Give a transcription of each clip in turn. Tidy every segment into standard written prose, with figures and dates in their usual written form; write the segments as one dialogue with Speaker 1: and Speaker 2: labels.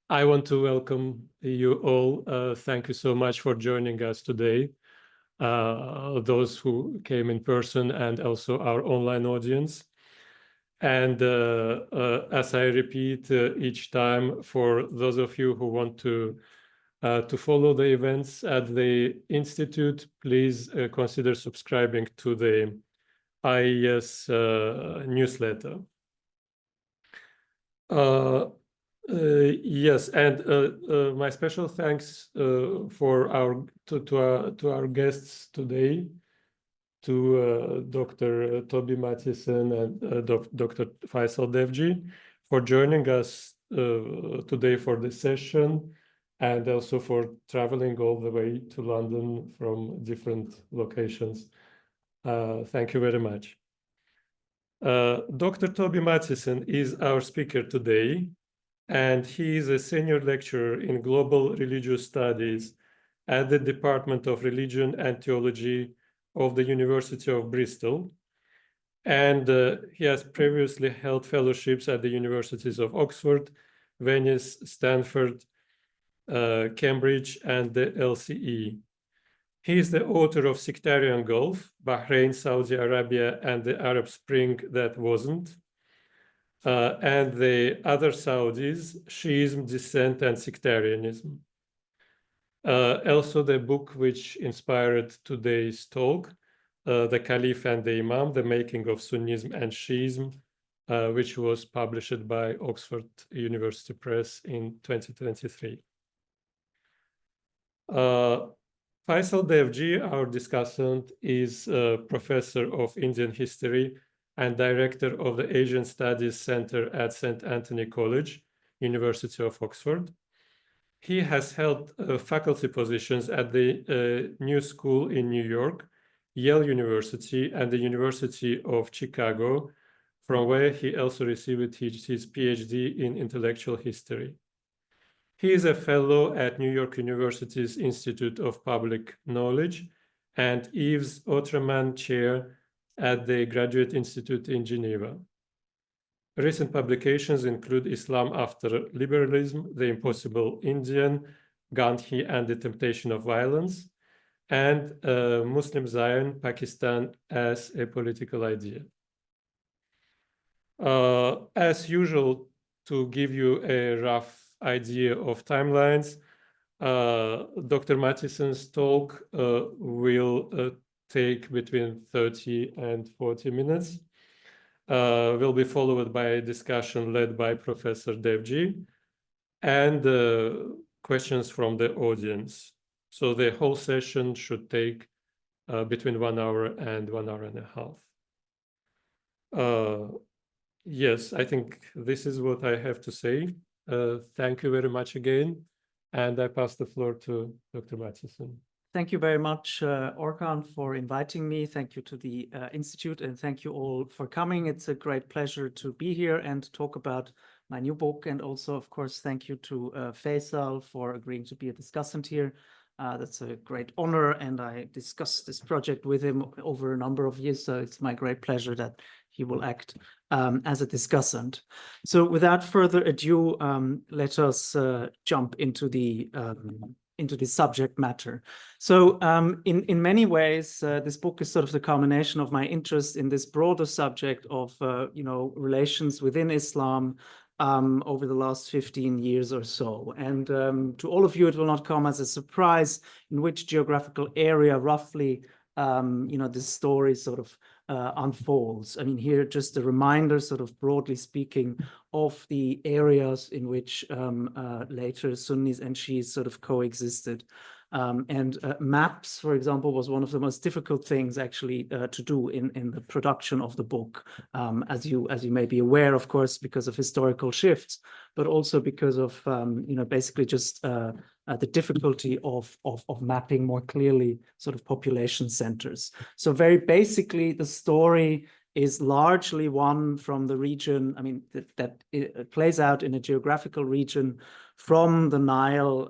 Speaker 1: I want to welcome you all. Thank you so much for joining us today, those who came in person and also our online audience. And as I repeat each time, for those of you who want to follow the events at the Institute, please consider subscribing to the IES newsletter. Yes, and my special thanks for our guests today, to Dr. Toby Matthiesen and Dr. Faisal Devji for joining us today for this session, and also for traveling all the way to London from different locations. Thank you very much. Dr. Toby Matthiesen is our speaker today, and he is a senior lecturer in global religious studies at the Department of Religion and Theology of the University of Bristol. And he has previously held fellowships at the universities of Oxford, Venice, Stanford, Cambridge, and the LCE. He is the author of Sectarian Gulf, Bahrain, Saudi Arabia, and the Arab Spring That Wasn't, and the Other Saudis, Shiism, Dissent, and Sectarianism. Also the book which inspired today's talk, The Caliph and the Imam, The Making of Sunnism and Shiism, which was published by Oxford University Press in 2023. Faisal Devji, our discussant, is a professor of Indian history and director of the Asian Studies Center at St. Anthony College, University of Oxford. He has held faculty positions at the New School in New York, Yale University, and the University of Chicago, from where he also received his PhD in intellectual history. He is a fellow at New York University's Institute of Public Knowledge and Yves Otterman Chair at the Graduate Institute in Geneva. Recent publications include Islam After Liberalism, The Impossible Indian, Gandhi and the Temptation of Violence, and Muslim Zion, Pakistan as a Political Idea. As usual, to give you a rough idea of timelines, Dr. Mathiesen's talk will take between 30 and 40 minutes. Will be followed by a discussion led by Professor Devji and questions from the audience. So the whole session should take between 1 hour and 1 hour and a half. Yes, I think this is what I have to say. Thank you very much again. And I pass the floor to Dr. Matthiesen.
Speaker 2: Thank you very much, Orkan, for inviting me. Thank you to the Institute, and thank you all for coming. It's a great pleasure to be here and talk about my new book. And also, of course, thank you to Faisal for agreeing to be a discussant here. That's a great honor, and I discussed this project with him over a number of years, so it's my great pleasure that he will act as a discussant. So without further ado, let us jump into the subject matter. So in many ways, this book is sort of the culmination of my interest in this broader subject of relations within Islam over the last 15 years or so. And to all of you, it will not come as a surprise in which geographical area roughly this story sort of unfolds. I mean, here just a reminder, sort of broadly speaking, of the areas in which later Sunnis and Shiis sort of coexisted. Maps, for example, was one of the most difficult things actually to do in the production of the book, as you may be aware, of course, because of historical shifts, but also because of basically just the difficulty of mapping more clearly sort of population centers. So very basically, the story is largely one from the region, I mean, that it plays out in a geographical region from the Nile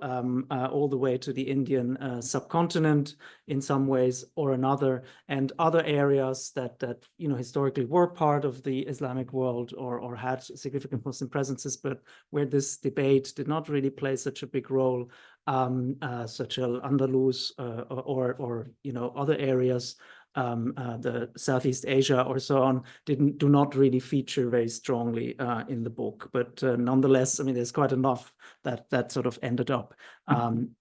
Speaker 2: all the way to the Indian subcontinent in some ways or another, and other areas that historically were part of the Islamic world or had significant Muslim presences, but where this debate did not really play such a big role, such as Andalus or other areas. The Southeast Asia or so on do not really feature very strongly in the book, but nonetheless, I mean, there's quite enough that sort of ended up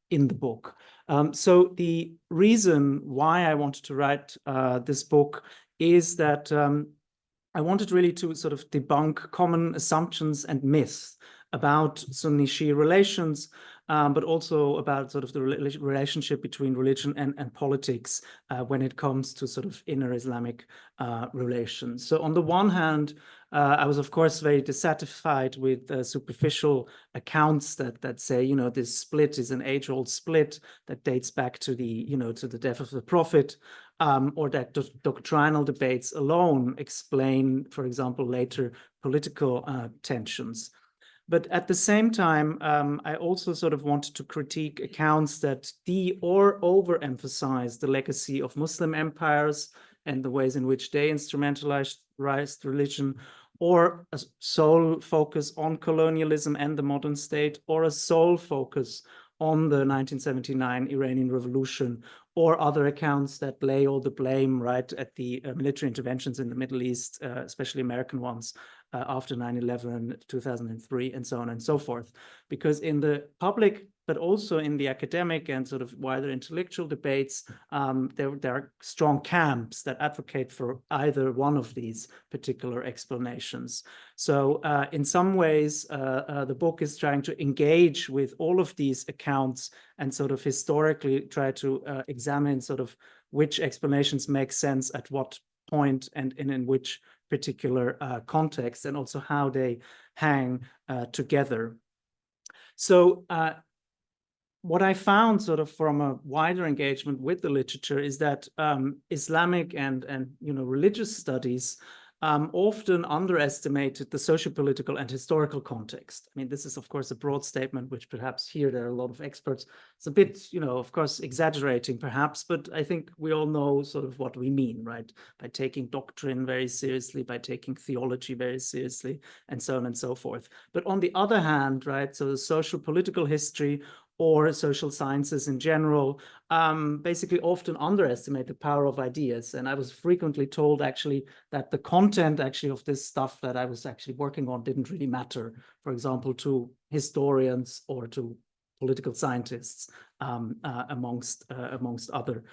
Speaker 2: in the book. So the reason why I wanted to write this book is that I wanted really to sort of debunk common assumptions and myths about Sunni-Shi'i relations, but also about sort of the relationship between religion and politics when it comes to sort of inner Islamic relations. So on the one hand, I was, of course, very dissatisfied with superficial accounts that say, this split is an age-old split that dates back to the death of the Prophet, or that doctrinal debates alone explain, for example, later political tensions. But at the same time, I also sort of wanted to critique accounts that or overemphasize the legacy of Muslim empires and the ways in which they instrumentalized religion, or a sole focus on colonialism and the modern state, or a sole focus on the 1979 Iranian Revolution, or other accounts that lay all the blame right at the military interventions in the Middle East, especially American ones, after 9/11, 2003, and so on and so forth. Because in the public, but also in the academic and sort of wider intellectual debates, there are strong camps that advocate for either one of these particular explanations. So in some ways, the book is trying to engage with all of these accounts and sort of historically try to examine sort of which explanations make sense at what point and in which particular context, and also how they hang together. So what I found sort of from a wider engagement with the literature is that Islamic and religious studies often underestimated the socio-political and historical context. I mean, this is, of course, a broad statement, which perhaps here there are a lot of experts. It's a bit, of course, exaggerating perhaps, but I think we all know sort of what we mean, right? By taking doctrine very seriously, by taking theology very seriously, and so on and so forth. But on the other hand, right, so the social-political history or social sciences in general, basically often underestimate the power of ideas. And I was frequently told actually that the content actually of this stuff that I was actually working on didn't really matter, for example, to historians or to political scientists, amongst other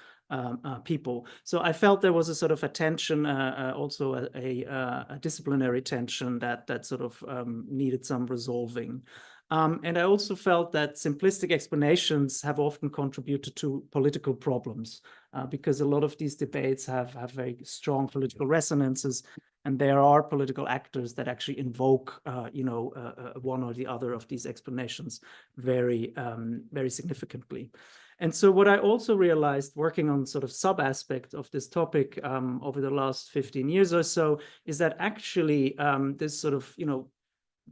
Speaker 2: people. So I felt there was a sort of a tension, also a disciplinary tension that sort of needed some resolving. And I also felt that simplistic explanations have often contributed to political problems, because a lot of these debates have very strong political resonances, and there are political actors that actually invoke, one or the other of these explanations very, very significantly. And so what I also realized working on sort of sub-aspects of this topic over the last 15 years or so is that actually this sort of,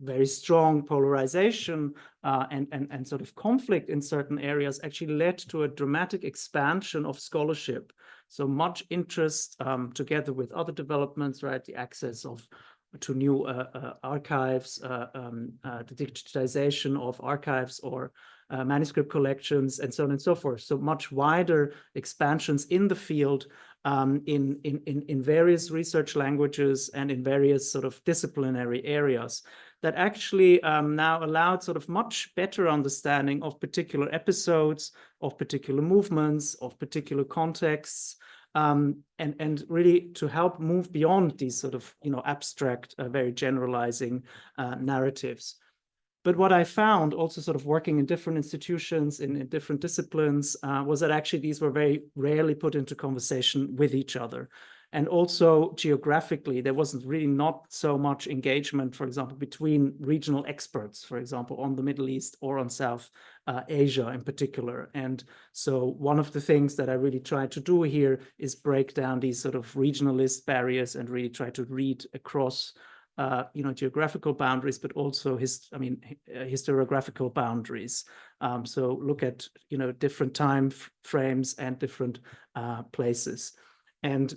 Speaker 2: very strong polarization and sort of conflict in certain areas actually led to a dramatic expansion of scholarship. So much interest together with other developments, right? The access to new archives, the digitization of archives or manuscript collections, and so on and so forth. So much wider expansions in the field, in various research languages and in various sort of disciplinary areas that actually now allowed sort of much better understanding of particular episodes, of particular movements, of particular contexts, and really to help move beyond these sort of abstract, very generalizing narratives. But what I found also sort of working in different institutions, in different disciplines, was that actually these were very rarely put into conversation with each other. And also geographically, there wasn't really not so much engagement, for example, between regional experts, for example, on the Middle East or on South Asia in particular. And so one of the things that I really try to do here is break down these sort of regionalist barriers and really try to read across geographical boundaries, but also historiographical boundaries. So look at, different time frames and different places. And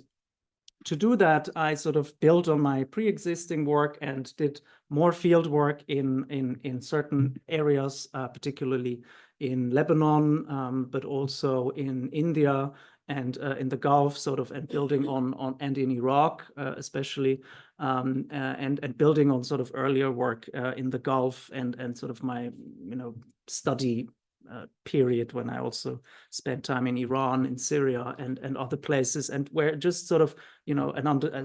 Speaker 2: to do that, I sort of built on my pre-existing work and did more field work in certain areas, particularly in Lebanon, but also in India and in the Gulf, sort of, and building on and in Iraq, especially, and building on sort of earlier work in the Gulf and sort of my study period when I also spent time in Iran, in Syria, and other places, and where just sort of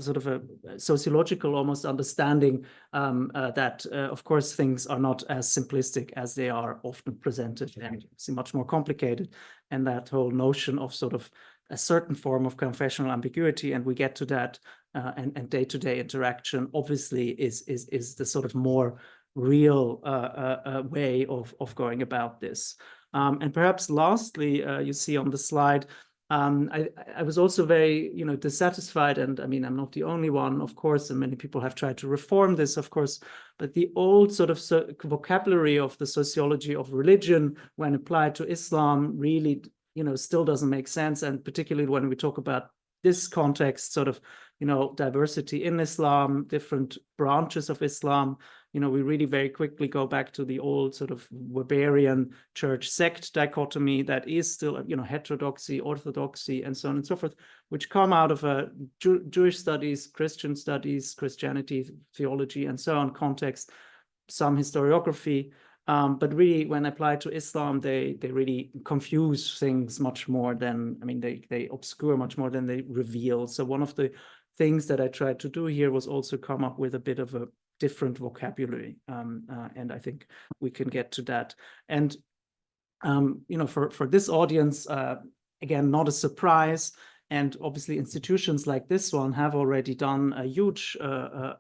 Speaker 2: sort of a sociological almost understanding that of course things are not as simplistic as they are often presented and seem much more complicated, and that whole notion of sort of a certain form of confessional ambiguity, and we get to that, and day-to-day interaction obviously is the sort of more real way of going about this. And perhaps lastly, you see on the slide, I was also very, dissatisfied, and I mean, I'm not the only one, of course, and many people have tried to reform this, of course, but the old sort of vocabulary of the sociology of religion when applied to Islam really, still doesn't make sense, and particularly when we talk about this context, sort of, diversity in Islam, different branches of Islam, we really very quickly go back to the old sort of Weberian church sect dichotomy that is still, heterodoxy, orthodoxy, and so on and so forth, which come out of a Jewish studies, Christianity, theology, and so on context, some historiography. But really, when applied to Islam, they really confuse things much more than, they obscure much more than they reveal. So one of the things that I tried to do here was also come up with a bit of a different vocabulary. And I think we can get to that. And, for this audience, again, not a surprise. And obviously institutions like this one have already done a huge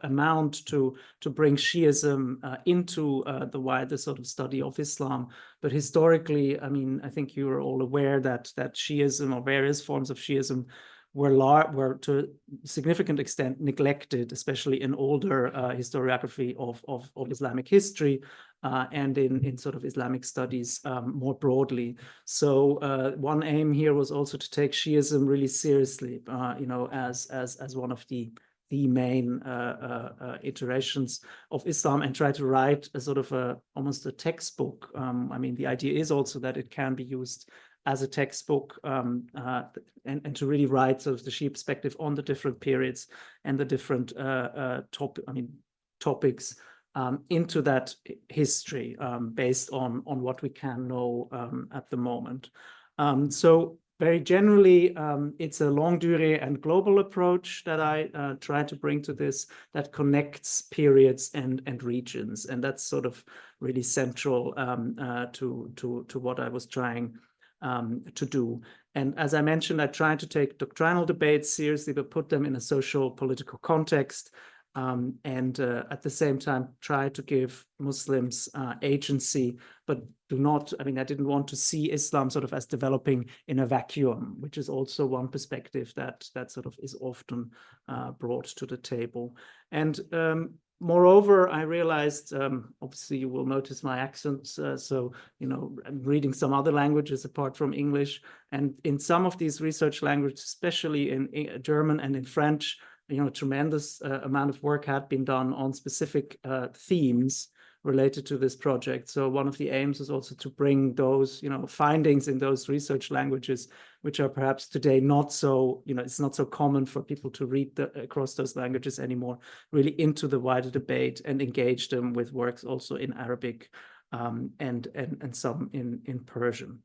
Speaker 2: amount to bring Shi'ism into the wider sort of study of Islam. But historically, I think you are all aware that Shi'ism or various forms of Shi'ism were to a significant extent neglected, especially in older historiography of Islamic history and in sort of Islamic studies more broadly. So one aim here was also to take Shi'ism really seriously, as one of the main iterations of Islam, and try to write a sort of almost a textbook. The idea is also that it can be used as a textbook, and to really write sort of the Shi'i perspective on the different periods and the different topics into that history based on what we can know at the moment. So very generally, it's a longue durée and global approach that I try to bring to this, that connects periods and regions, and that's sort of really central to what I was trying to do. And as I mentioned, I try to take doctrinal debates seriously, but put them in a social political context, and at the same time try to give Muslims agency, but do not, I didn't want to see Islam sort of as developing in a vacuum, which is also one perspective that sort of is often brought to the table. And moreover, I realized, obviously you will notice my accents, so, I'm reading some other languages apart from English, and in some of these research languages, especially in German and in French, tremendous amount of work had been done on specific themes related to this project. So one of the aims is also to bring those, findings in those research languages, which are perhaps today not so, it's not so common for people to read across those languages anymore, really into the wider debate and engage them with works also in Arabic and some in Persian.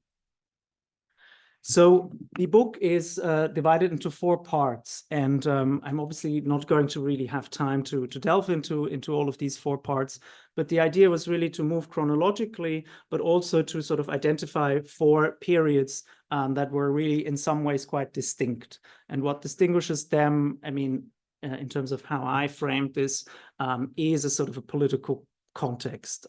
Speaker 2: So the book is divided into 4 parts, and I'm obviously not going to really have time to delve into all of these 4 parts, but the idea was really to move chronologically, but also to sort of identify 4 periods that were really in some ways quite distinct. And what distinguishes them, I mean, in terms of how I framed this, is a sort of a political context.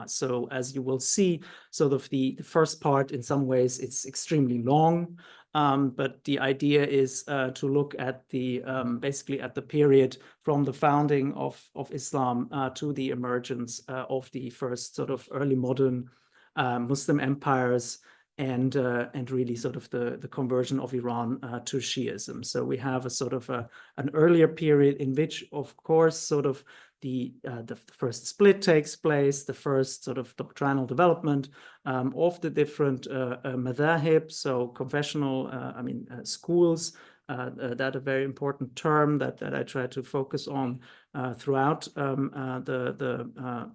Speaker 2: So as you will see, sort of the first part, in some ways, it's extremely long, but the idea is to look at the basically at the period from the founding of Islam to the emergence of the first sort of early modern Muslim empires, and really sort of the conversion of Iran to Shiism. So we have a sort of an earlier period in which, of course, sort of the first split takes place, the first sort of doctrinal development of the different madhahib, so confessional, schools. That a very important term that I try to focus on throughout the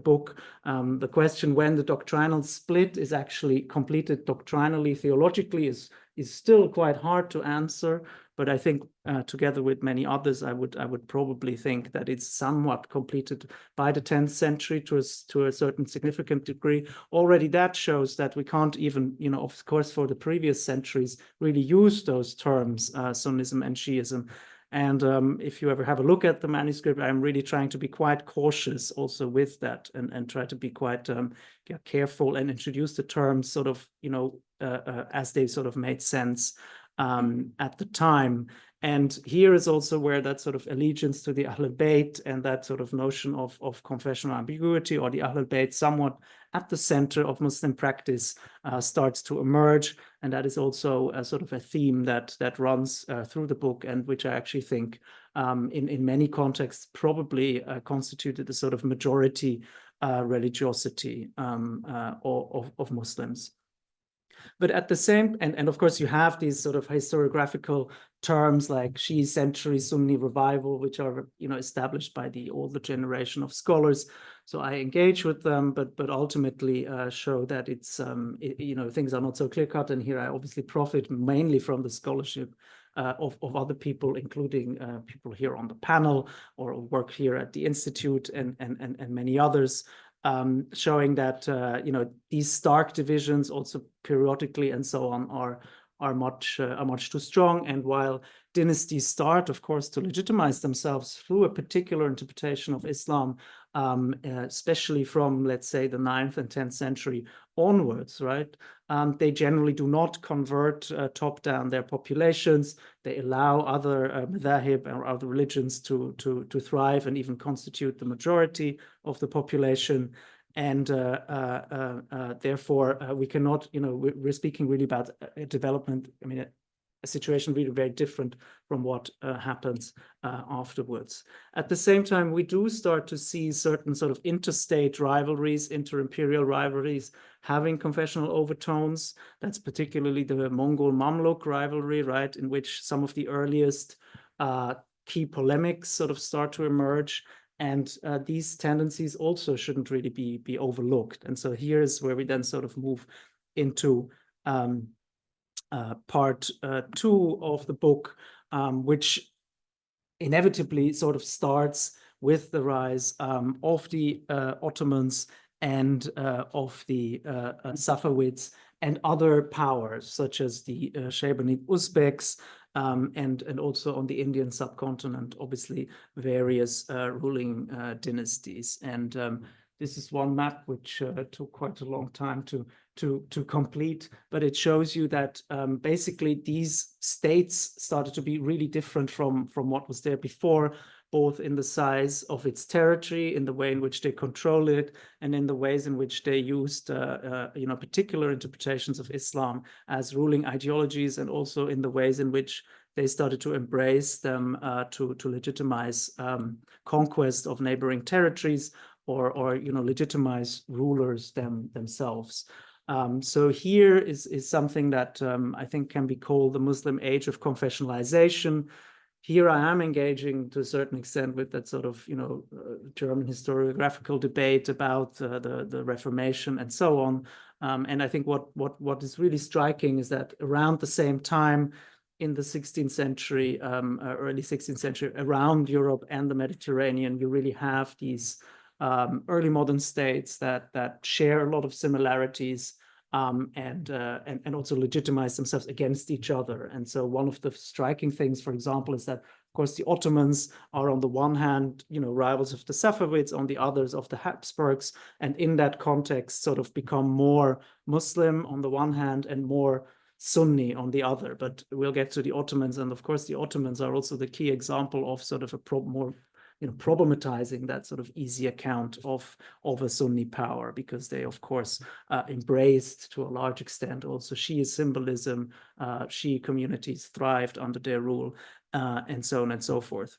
Speaker 2: book. The question when the doctrinal split is actually completed doctrinally, theologically, is still quite hard to answer. But I think together with many others, I would probably think that it's somewhat completed by the 10th century to a certain significant degree. Already that shows that we can't even, of course, for the previous centuries, really use those terms, Sunnism and Shiism. And if you ever have a look at the manuscript, I'm really trying to be quite cautious also with that, and try to be quite careful and introduce the terms sort of, as they sort of made sense at the time. And here is also where that sort of allegiance to the Ahlul Bayt and that sort of notion of confessional ambiguity, or the Ahlul Bayt somewhat at the center of Muslim practice, starts to emerge. And that is also a sort of a theme that runs through the book, and which I actually think in many contexts probably constituted a sort of majority religiosity of Muslims. But at the same, and of course you have these sort of historiographical terms like Shi'i century, Sunni revival, which are established by the older generation of scholars. So I engage with them, but ultimately show that it's things are not so clear cut. And here I obviously profit mainly from the scholarship of other people, including people here on the panel or work here at the Institute, and many others. Showing that these stark divisions also periodically and so on are much too strong. And while dynasties start, of course, to legitimize themselves through a particular interpretation of Islam, especially from, let's say, the 9th and 10th century onwards, right? They generally do not convert top down their populations. They allow other madhahib or other religions to thrive and even constitute the majority of the population. And therefore, we cannot, we're speaking really about a development, a situation really very different from what happens afterwards. At the same time, we do start to see certain sort of interstate rivalries, inter-imperial rivalries, having confessional overtones. That's particularly the Mongol-Mamluk rivalry, right, in which some of the earliest key polemics sort of start to emerge. And these tendencies also shouldn't really be overlooked. And so here is where we then sort of move into part 2 of the book, which inevitably sort of starts with the rise of the Ottomans and of the Safavids and other powers, such as the Shaybanid Uzbeks, and also on the Indian subcontinent, obviously various ruling dynasties. And this is one map which took quite a long time to complete, but it shows you that basically these states started to be really different from what was there before, both in the size of its territory, in the way in which they control it, and in the ways in which they used particular interpretations of Islam as ruling ideologies, and also in the ways in which they started to embrace them to legitimize conquest of neighboring territories, or legitimize rulers themselves. So here is something that I think can be called the Muslim age of confessionalization. here I am engaging to a certain extent with that sort of, German historiographical debate about the Reformation and so on. And I think what is really striking is that around the same time in the 16th century, early 16th century, around Europe and the Mediterranean, you really have these early modern states that share a lot of similarities and also legitimize themselves against each other. And so one of the striking things, for example, is that, of course, the Ottomans are on the one hand, rivals of the Safavids, on the others of the Habsburgs, and in that context sort of become more Muslim on the one hand and more Sunni on the other. But we'll get to the Ottomans, and of course the Ottomans are also the key example of sort of a more problematizing that sort of easy account of a Sunni power, because they, of course, embraced to a large extent also Shi'i symbolism. Shi'i communities thrived under their rule, and so on and so forth.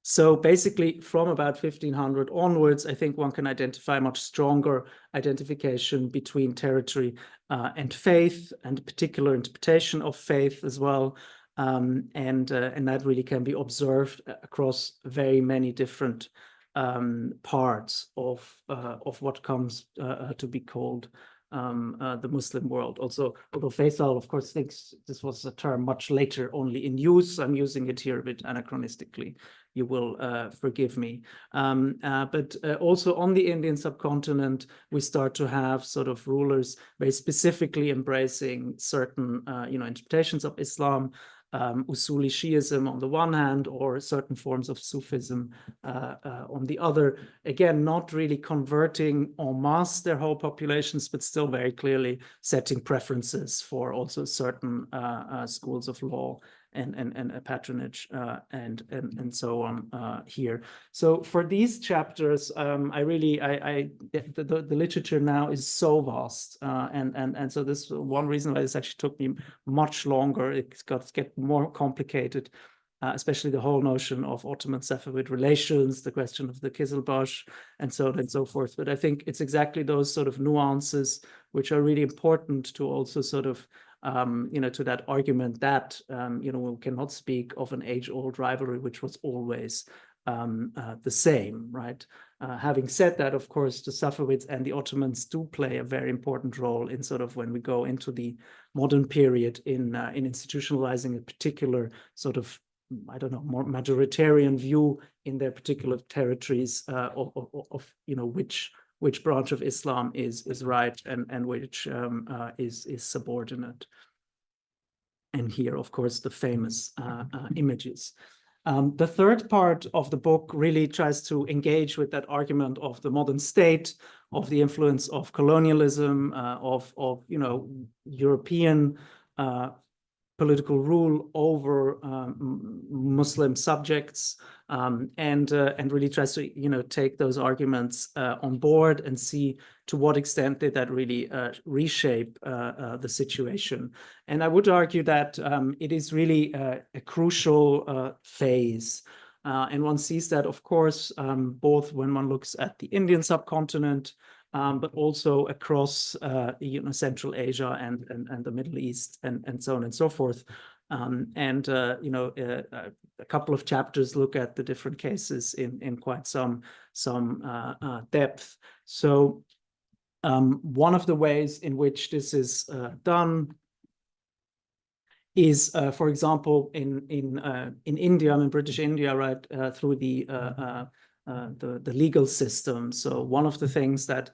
Speaker 2: So basically, from about 1500 onwards, I think one can identify much stronger identification between territory and faith, and particular interpretation of faith as well. And that really can be observed across very many different parts of what comes to be called the Muslim world. Also, although Faisal, of course, thinks this was a term much later only in use, I'm using it here a bit anachronistically. You will forgive me. But also on the Indian subcontinent, we start to have sort of rulers very specifically embracing certain interpretations of Islam, Usuli Shi'ism on the one hand, or certain forms of Sufism on the other. Again, not really converting en masse their whole populations, but still very clearly setting preferences for also certain schools of law and a patronage and so on here. So for these chapters, the literature now is so vast, and so this one reason why this actually took me much longer. It's got to get more complicated, especially the whole notion of Ottoman-Safavid relations, the question of the Kizilbash, and so on and so forth. But I think it's exactly those sort of nuances which are really important to also sort of to that argument that, we cannot speak of an age-old rivalry, which was always the same, right? Having said that, of course, the Safavids and the Ottomans do play a very important role in sort of when we go into the modern period in institutionalizing a particular sort of, I don't know, more majoritarian view in their particular territories of which branch of Islam is right and which is subordinate. And here, of course, the famous images. The third part of the book really tries to engage with that argument of the modern state, of the influence of colonialism, of European political rule over Muslim subjects, and really tries to take those arguments on board and see to what extent did that really reshape the situation. And I would argue that it is really a crucial phase. And one sees that, of course, both when one looks at the Indian subcontinent, but also across Central Asia and the Middle East and so on and so forth. A couple of chapters look at the different cases in quite some depth. So one of the ways in which this is done is, for example, in India, in British India, right, through the legal system. So one of the things that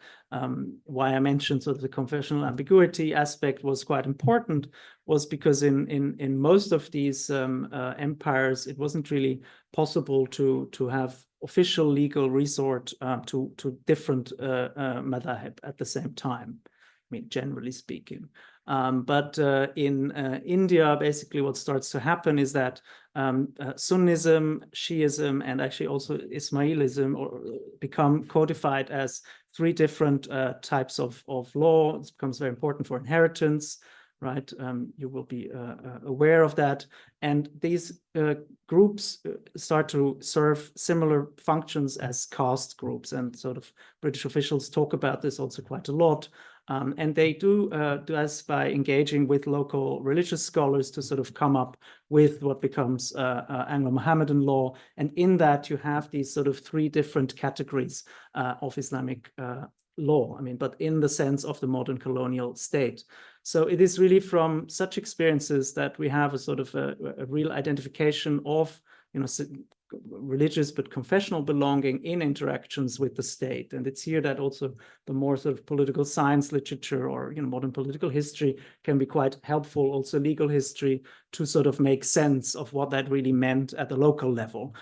Speaker 2: why I mentioned sort of the confessional ambiguity aspect was quite important was because in most of these empires, it wasn't really possible to have official legal resort to different madhahib at the same time. I mean, generally speaking. But in India, basically what starts to happen is that Sunnism, Shi'ism, and actually also Ismailism become codified as three different types of law. It becomes very important for inheritance, right? You will be aware of that. And these groups start to serve similar functions as caste groups. And sort of British officials talk about this also quite a lot. And they do this by engaging with local religious scholars to sort of come up with what becomes Anglo-Mohammedan law. And in that, you have these sort of three different categories of Islamic law, I mean, but in the sense of the modern colonial state. So it is really from such experiences that we have a sort of a real identification of, you know, religious but confessional belonging in interactions with the state. And it's here that also the more sort of political science literature or, you know, modern political history can be quite helpful, also legal history, to sort of make sense of what that really meant at the local level.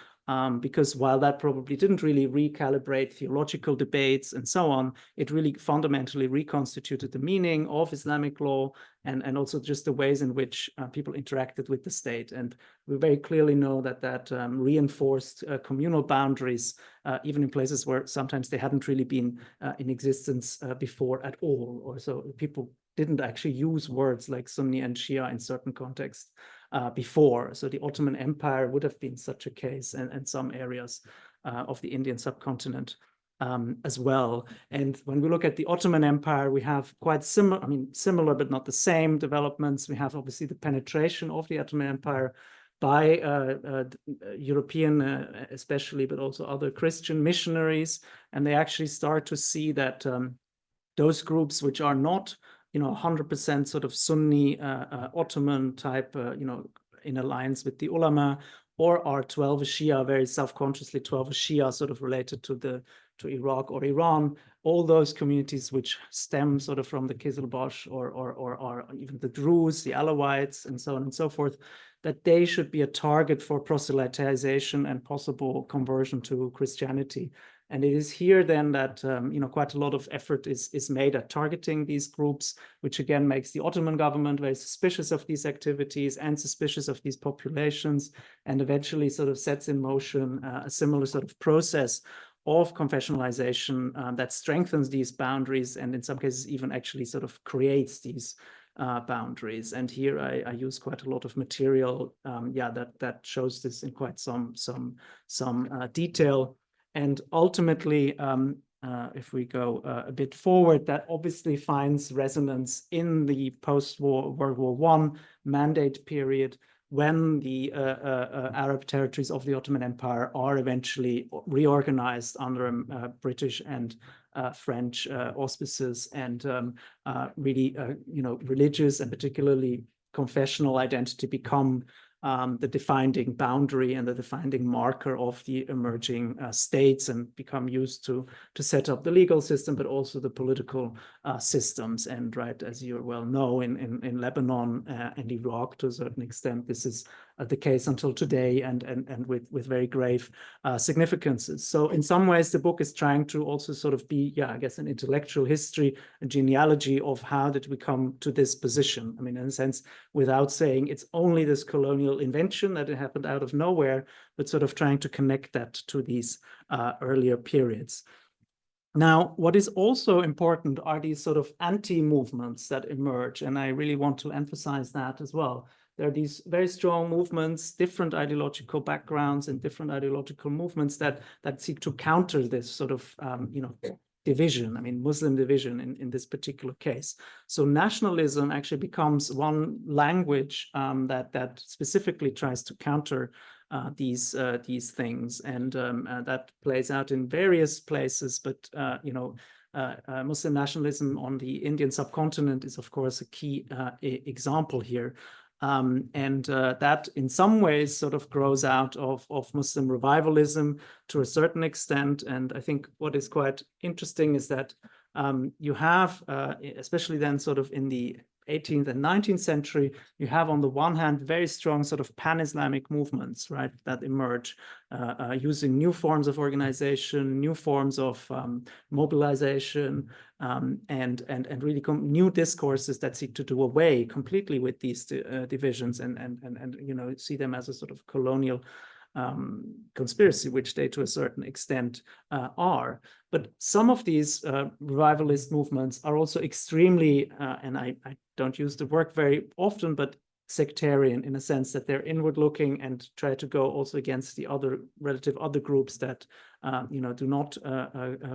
Speaker 2: Because while that probably didn't really recalibrate theological debates and so on, it really fundamentally reconstituted the meaning of Islamic law and also just the ways in which people interacted with the state. And we very clearly know that that reinforced communal boundaries, even in places where sometimes they hadn't really been in existence before at all. Or so people didn't actually use words like Sunni and Shia in certain contexts before. So the Ottoman Empire would have been such a case, and some areas of the Indian subcontinent as well. And when we look at the Ottoman Empire, we have quite similar, I mean, similar but not the same developments. We have obviously the penetration of the Ottoman Empire by European, especially, but also other Christian missionaries. And they actually start to see that those groups which are not, you know, 100% sort of Sunni Ottoman type, you know, in alliance with the ulama, or are 12 Shia, very self-consciously 12 Shia, sort of related to Iraq or Iran, all those communities which stem sort of from the Qizilbash or even the Druze, the Alawites, and so on and so forth, that they should be a target for proselytization and possible conversion to Christianity. And it is here then that you know, quite a lot of effort is made at targeting these groups, which again makes the Ottoman government very suspicious of these activities and suspicious of these populations, and eventually sort of sets in motion a similar sort of process of confessionalization that strengthens these boundaries, and in some cases even actually sort of creates these boundaries. And here I use quite a lot of material, that shows this in quite some detail. And ultimately, if we go a bit forward, that obviously finds resonance in the post-war World War I mandate period, when the Arab territories of the Ottoman Empire are eventually reorganized under British and French auspices, and really, you know, religious and particularly confessional identity become the defining boundary and the defining marker of the emerging states, and become used to set up the legal system, but also the political systems. And right, as you well know, in Lebanon and Iraq, to a certain extent, this is the case until today, and with very grave significances. So in some ways, the book is trying to also sort of be, I guess, an intellectual history, a genealogy of how did we come to this position. I mean, in a sense, without saying it's only this colonial invention that it happened out of nowhere, but sort of trying to connect that to these earlier periods. Now, what is also important are these sort of anti-movements that emerge, and I really want to emphasize that as well. There are these very strong movements, different ideological backgrounds and different ideological movements that seek to counter this sort of, you know, division, I mean, Muslim division in this particular case. So nationalism actually becomes one language that specifically tries to counter these things, and that plays out in various places. But you know, Muslim nationalism on the Indian subcontinent is, of course, a key example here. And that in some ways sort of grows out of Muslim revivalism to a certain extent. And I think what is quite interesting is that you have, especially then sort of in the 18th and 19th century, you have on the one hand very strong sort of pan-Islamic movements, right, that emerge using new forms of organization, new forms of mobilization, and really new discourses that seek to do away completely with these divisions and you know, see them as a sort of colonial conspiracy, which they to a certain extent are. But some of these revivalist movements are also extremely, and I don't use the word very often, but sectarian in a sense that they're inward looking and try to go also against the other groups that do not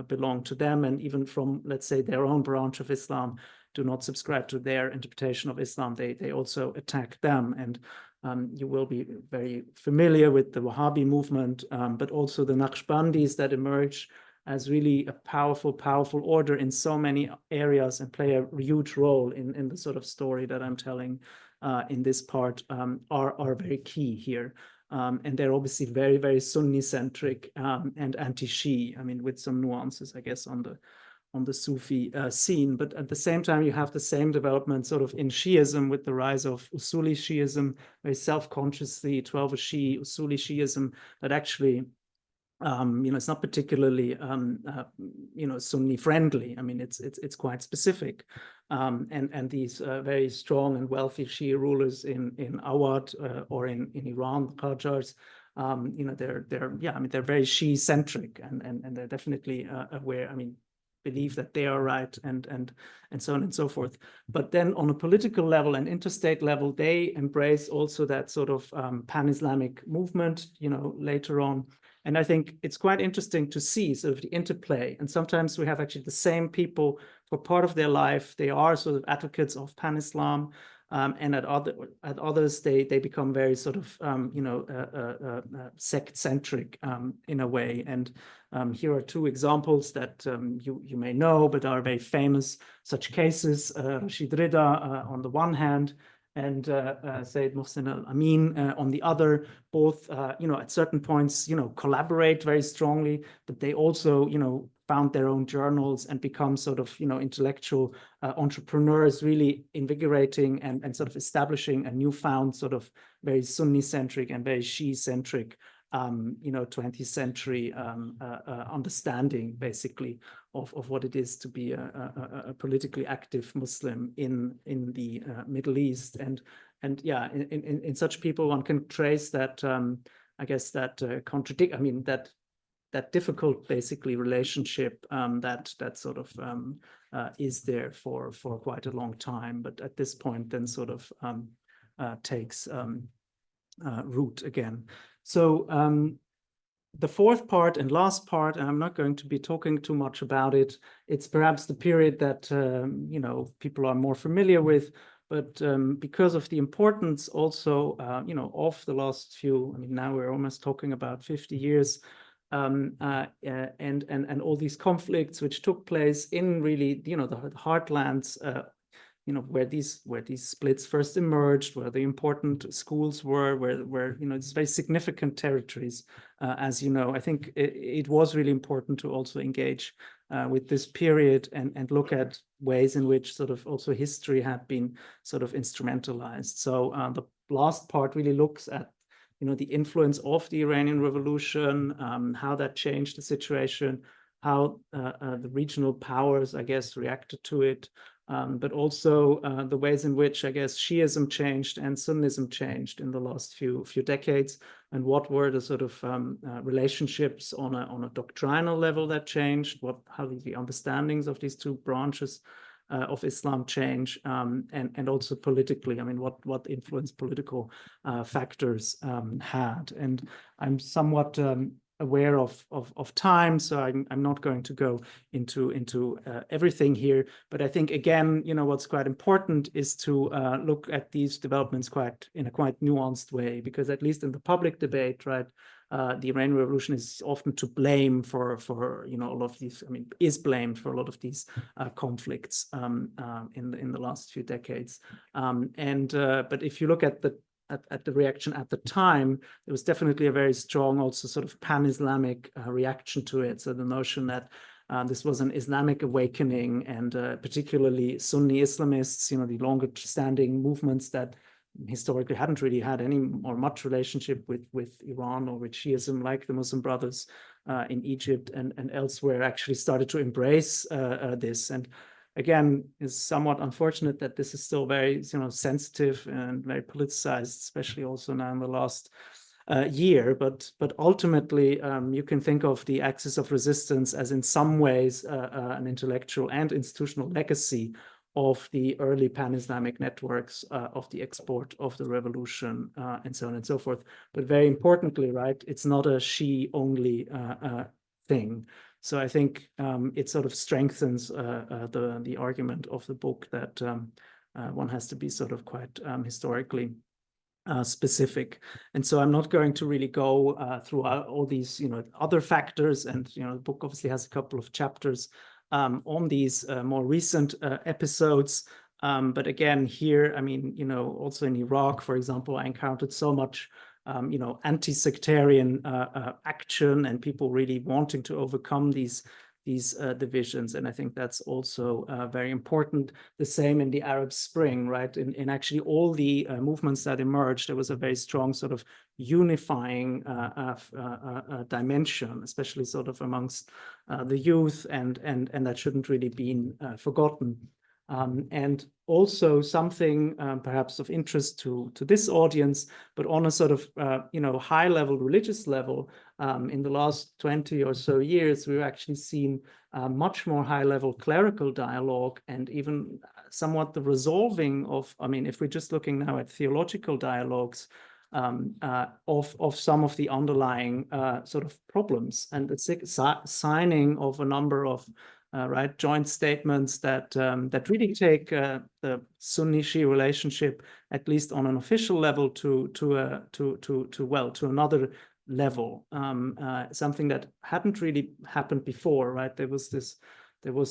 Speaker 2: belong to them, and even from, let's say, their own branch of Islam do not subscribe to their interpretation of Islam. They also attack them. And you will be very familiar with the Wahhabi movement, but also the Naqshbandis that emerge as really a powerful order in so many areas and play a huge role in the sort of story that I'm telling in this part, are very key here. And they're obviously very, very Sunni-centric and anti-Shi'i, I mean, with some nuances, I guess, on the Sufi scene. But at the same time, you have the same development sort of in Shi'ism with the rise of Usuli Shi'ism, very self-consciously 12 Shi'i, Usuli Shi'ism, that actually it's not particularly Sunni friendly. I mean, it's quite specific, and these very strong and wealthy Shia rulers in Awad or in Iran, the Qajars, they're very Shia centric, and they're definitely aware. I mean, believe that they are right, and so on and so forth. But then on a political level and interstate level, they embrace also that sort of pan-Islamic movement, later on. And I think it's quite interesting to see sort of the interplay. And sometimes we have actually the same people for part of their life. They are sort of advocates of pan-Islam, and at others they become very sort of sect-centric in a way. And here are two examples that you may know, but are very famous such cases. Rashid Rida on the one hand, and Sayyid Mohsin al-Amin on the other, both, at certain points, collaborate very strongly, but they also, found their own journals and become sort of, intellectual entrepreneurs, really invigorating and sort of establishing a newfound sort of very Sunni-centric and very Shi'i-centric 20th century understanding, basically, of what it is to be a politically active Muslim in the Middle East. And yeah, in such people, one can trace that, I guess, that that difficult, basically, relationship that sort of is there for quite a long time, but at this point then sort of takes root again. So the fourth part and last part, and I'm not going to be talking too much about it, it's perhaps the period that people are more familiar with, but because of the importance also of the last few, I mean, now we're almost talking about 50 years, and all these conflicts which took place in really the heartlands, where these splits first emerged, where the important schools were, where it's very significant territories. As you know, I think it was really important to also engage with this period and look at ways in which sort of also history had been sort of instrumentalized. So the last part really looks at the influence of the Iranian Revolution, how that changed the situation, how the regional powers, I guess, reacted to it, but also the ways in which, I guess, Shi'ism changed and Sunnism changed in the last few decades, and what were the sort of relationships on a doctrinal level that changed, how did the understandings of these two branches of Islam change, and also politically, I mean, what influence political factors had. And I'm somewhat aware of time, so I'm not going to go into everything here. But I think, again, what's quite important is to look at these developments in a quite nuanced way, because at least in the public debate, right, the Iranian Revolution is often to blame for all of these. I mean, is blamed for a lot of these conflicts in the last few decades. But if you look at the reaction at the time, there was definitely a very strong, also sort of pan-Islamic reaction to it. So the notion that this was an Islamic awakening, and particularly Sunni Islamists, the longer-standing movements that historically hadn't really had any or much relationship with Iran or with Shi'ism, like the Muslim Brothers in Egypt and elsewhere, actually started to embrace this. And again, it's somewhat unfortunate that this is still very sensitive and very politicized, especially also now in the last year. But ultimately, you can think of the axis of resistance as in some ways an intellectual and institutional legacy of the early pan-Islamic networks, of the export of the revolution, and so on and so forth. But very importantly, right, it's not a Shi'i-only thing. So I think it sort of strengthens the argument of the book that one has to be sort of quite historically specific. And so I'm not going to really go through all these, other factors. And, the book obviously has a couple of chapters on these more recent episodes. But again, here, I mean, also in Iraq, for example, I encountered so much, anti-sectarian action and people really wanting to overcome these divisions. And I think that's also very important. The same in the Arab Spring, right? In actually all the movements that emerged, there was a very strong sort of unifying dimension, especially sort of amongst the youth, and that shouldn't really be forgotten. And also something perhaps of interest to this audience, but on a sort of high level, religious level, in the last 20 or so years, we've actually seen much more high level clerical dialogue, and even somewhat the resolving of, I mean, if we're just looking now at theological dialogues, of some of the underlying sort of problems, and the signing of a number of joint statements that really take the Sunni-Shi'i relationship, at least on an official level, to another level, something that hadn't really happened before, right? There was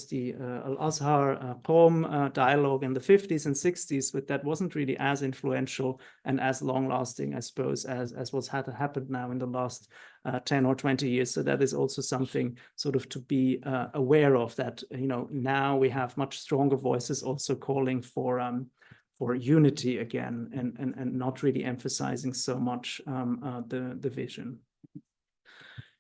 Speaker 2: the Al-Azhar Qom dialogue in the 50s and 60s, but that wasn't really as influential and as long-lasting, I suppose, as what's happened now in the last 10 or 20 years. So that is also something sort of to be aware of, that, now we have much stronger voices also calling for unity again, and not really emphasizing so much the vision.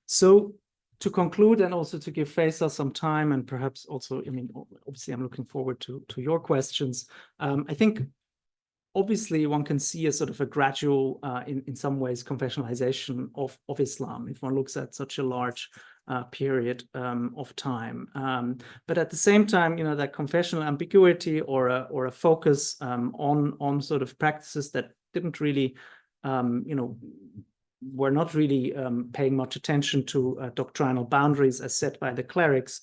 Speaker 2: So to conclude, and also to give Faisal some time, and perhaps also, I mean, obviously I'm looking forward to your questions. I think obviously one can see a sort of a gradual, in some ways, confessionalization of Islam, if one looks at such a large period of time. But at the same time, that confessional ambiguity or a focus on sort of practices that didn't really, were not really paying much attention to doctrinal boundaries as set by the clerics,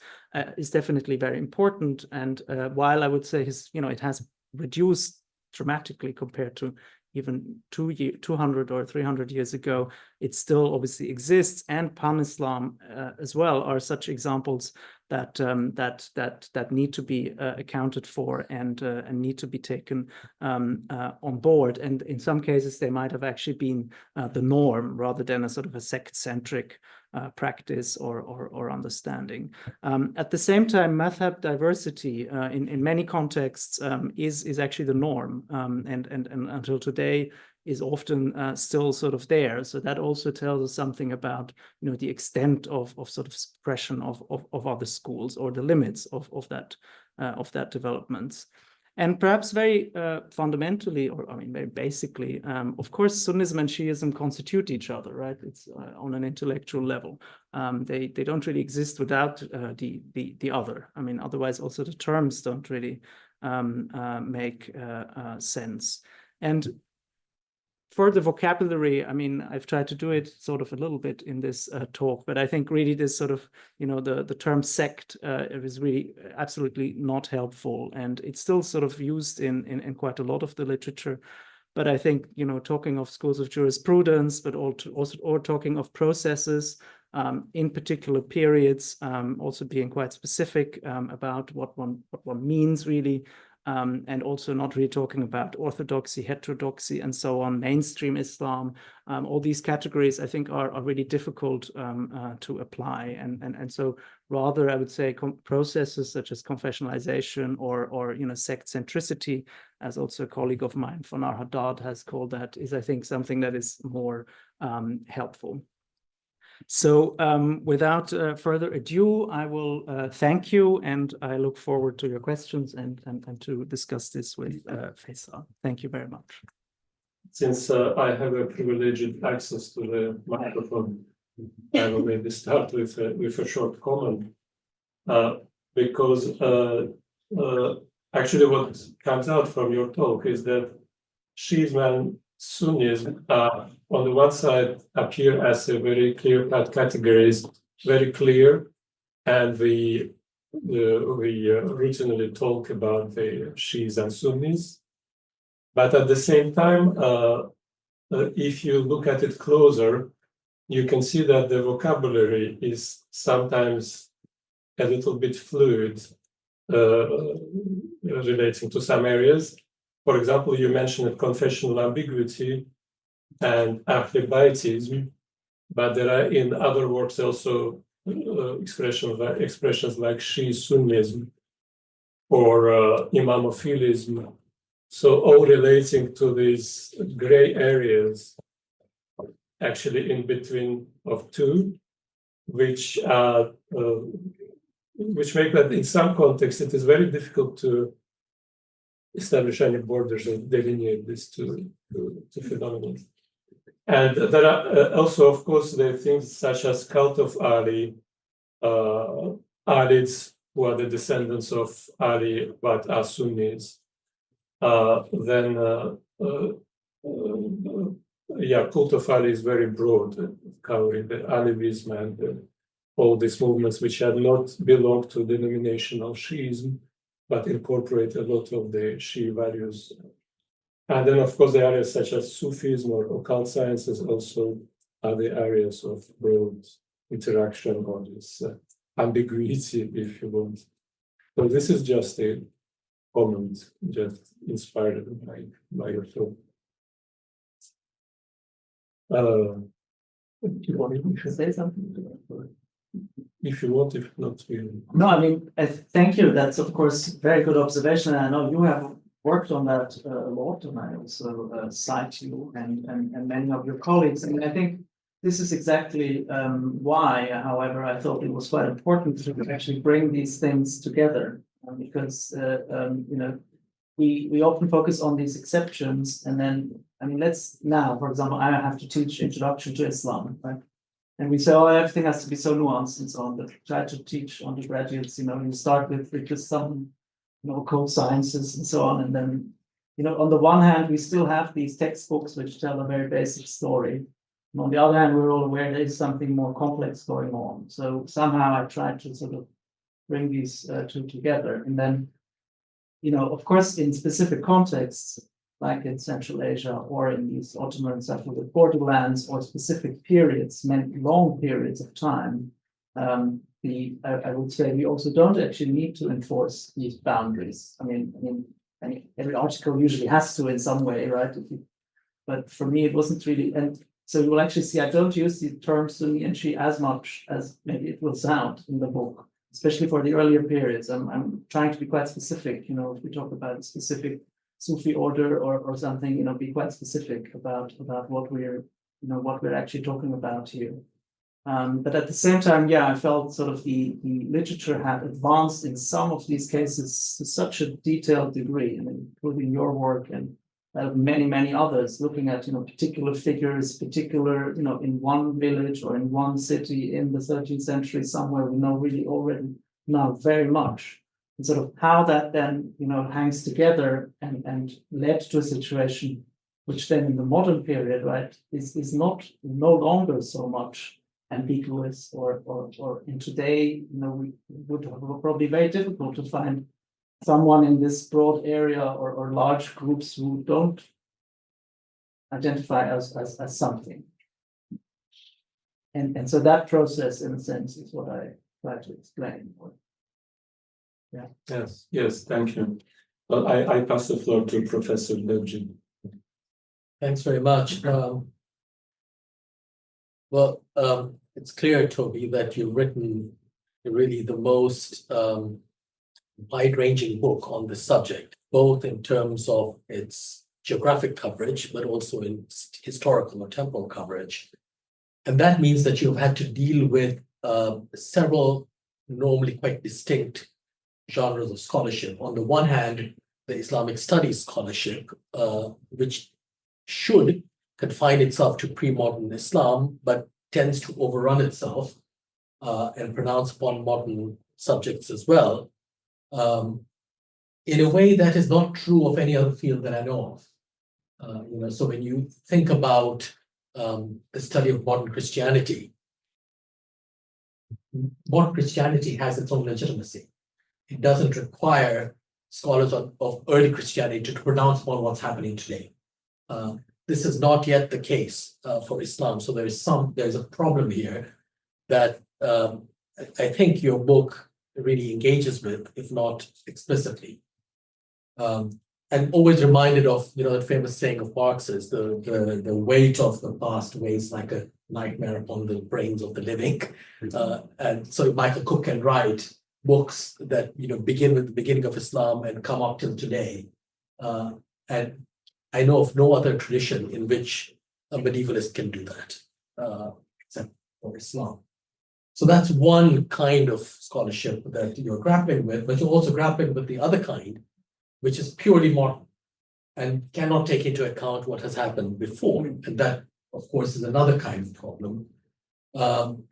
Speaker 2: is definitely very important. And while I would say it has reduced dramatically compared to even 200 or 300 years ago, it still obviously exists. And pan-Islam as well are such examples that need to be accounted for and need to be taken on board. And in some cases, they might have actually been the norm rather than a sort of a sect-centric practice or understanding. At the same time, madhab diversity in many contexts is actually the norm, and until today is often still sort of there. So that also tells us something about the extent of sort of suppression of other schools, or the limits of that developments. And perhaps very fundamentally, or I mean very basically, of course, Sunnism and Shiism constitute each other, right? It's on an intellectual level. They don't really exist without the other. I mean, otherwise also the terms don't really make sense. And for the vocabulary, I mean, I've tried to do it sort of a little bit in this talk, but I think really this sort of, the term sect is really absolutely not helpful. And it's still sort of used in quite a lot of the literature. But I think, talking of schools of jurisprudence, but also talking of processes in particular periods, also being quite specific about what one means really. And also not really talking about orthodoxy, heterodoxy, and so on, mainstream Islam. All these categories, I think, are really difficult to apply. And so rather, I would say processes such as confessionalization or sect centricity, as also a colleague of mine, Fanar Haddad, has called that, is, I think, something that is more helpful. So without further ado, I will thank you, and I look forward to your questions and to discuss this with Faisal. Thank you very much.
Speaker 1: Since I have a privileged access to the microphone, I will maybe start with a short comment, because actually what comes out from your talk is that Shiism and Sunnism on the one side appear as a very clear-cut categories, very clear, and we originally talk about the Shiis and Sunnis. But at the same time, if you look at it closer, you can see that the vocabulary is sometimes a little bit fluid relating to some areas. For example, you mentioned confessional ambiguity and revivalism, but there are in other works also expressions like Shi'i Sunnism or Imamophilism. So all relating to these gray areas, actually in between of two, which make that in some contexts it is very difficult to establish any borders and delineate these two phenomena. And there are also, of course, there are things such as cult of Ali, Alids, who are the descendants of Ali but are Sunnis. Then, cult of Ali is very broad, covering the Alevism and all these movements which had not belonged to the denominational Shiism, but incorporate a lot of the Shi'i values. And then, of course, the areas such as Sufism or occult sciences also are the areas of broad interaction or this ambiguity, if you want. So this is just a comment, just inspired by your thought. Do you want me to say something? If you want, if not,
Speaker 2: No, I mean, thank you. That's, of course, very good observation. I know you have worked on that a lot, and I also cite you and many of your colleagues. I mean, I think this is exactly why, however, I thought it was quite important to actually bring these things together, because you know, we often focus on these exceptions, and then, I mean, let's now, for example, I have to teach Introduction to Islam, right? And we say, oh, everything has to be so nuanced and so on. But try to teach undergraduates, you know, you start with just some, you know, occult sciences and so on. And then, you know, on the one hand, we still have these textbooks which tell a very basic story. And on the other hand, we're all aware there is something more complex going on. So somehow I tried to sort of bring these two together. And then, you know, of course, in specific contexts, like in Central Asia or in these Ottoman and Safavid borderlands or specific periods, many long periods of time, I would say we also don't actually need to enforce these boundaries. I mean, every article usually has to in some way, right? But for me, it wasn't really, and so you will actually see I don't use the term Sunni and Shi'i as much as maybe it will sound in the book, especially for the earlier periods. I'm trying to be quite specific, you know, if we talk about a specific Sufi order or something, you know, be quite specific about what we're actually talking about here. But at the same time, yeah, I felt sort of the literature had advanced in some of these cases to such a detailed degree, I mean, including your work and many others, looking at, you know, particular figures, particular, you know, in one village or in one city in the 13th century somewhere, we know really already now very much. And sort of how that then, you know, hangs together and led to a situation which then in the modern period, right, is no longer so much ambiguous or in today, you know, we would probably very difficult to find someone in this broad area or large groups who don't identify as something. And so that process, in a sense, is what I try to explain. Yeah.
Speaker 1: Yes, thank you. Well, I pass the floor to Professor Levji.
Speaker 3: Thanks very much. It's clear, Toby, that you've written really the most wide-ranging book on this subject, both in terms of its geographic coverage, but also in historical or temporal coverage. And that means that you've had to deal with several normally quite distinct genres of scholarship. On the one hand, the Islamic studies scholarship, which should confine itself to pre-modern Islam, but tends to overrun itself and pronounce upon modern subjects as well. in a way that is not true of any other field that I know of. So when you think about the study of modern Christianity has its own legitimacy. It doesn't require scholars of early Christianity to pronounce on what's happening today. This is not yet the case for Islam. So there's a problem here that I think your book really engages with, if not explicitly. And always reminded of that famous saying of Marx's, the weight of the past weighs like a nightmare upon the brains of the living. And so Michael Cook can write books that begin with the beginning of Islam and come up till today. And I know of no other tradition in which a medievalist can do that, except for Islam. So that's one kind of scholarship that you're grappling with, but you're also grappling with the other kind, which is purely modern and cannot take into account what has happened before. And that, of course, is another kind of problem. And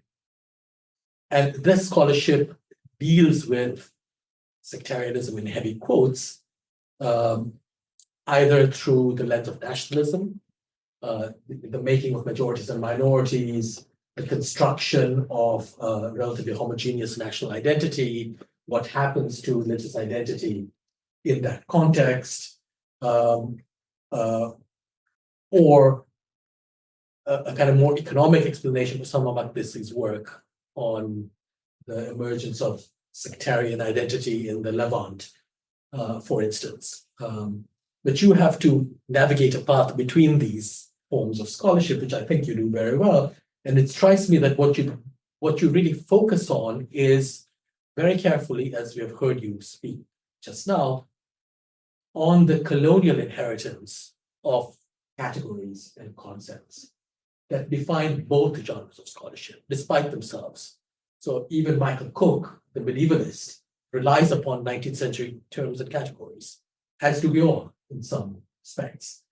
Speaker 3: this scholarship deals with sectarianism in heavy quotes, either through the lens of nationalism, the making of majorities and minorities, the construction of relatively homogeneous national identity, what happens to religious identity in that context, or a kind of more economic explanation for some of Matthiessen's work on the emergence of sectarian identity in the Levant, for instance. But you have to navigate a path between these forms of scholarship, which I think you do very well. And it strikes me that what you really focus on is very carefully, as we have heard you speak just now, on the colonial inheritance of categories and concepts that define both genres of scholarship, despite themselves. So even Michael Cook, the medievalist, relies upon 19th century terms and categories, as do we all in some respects.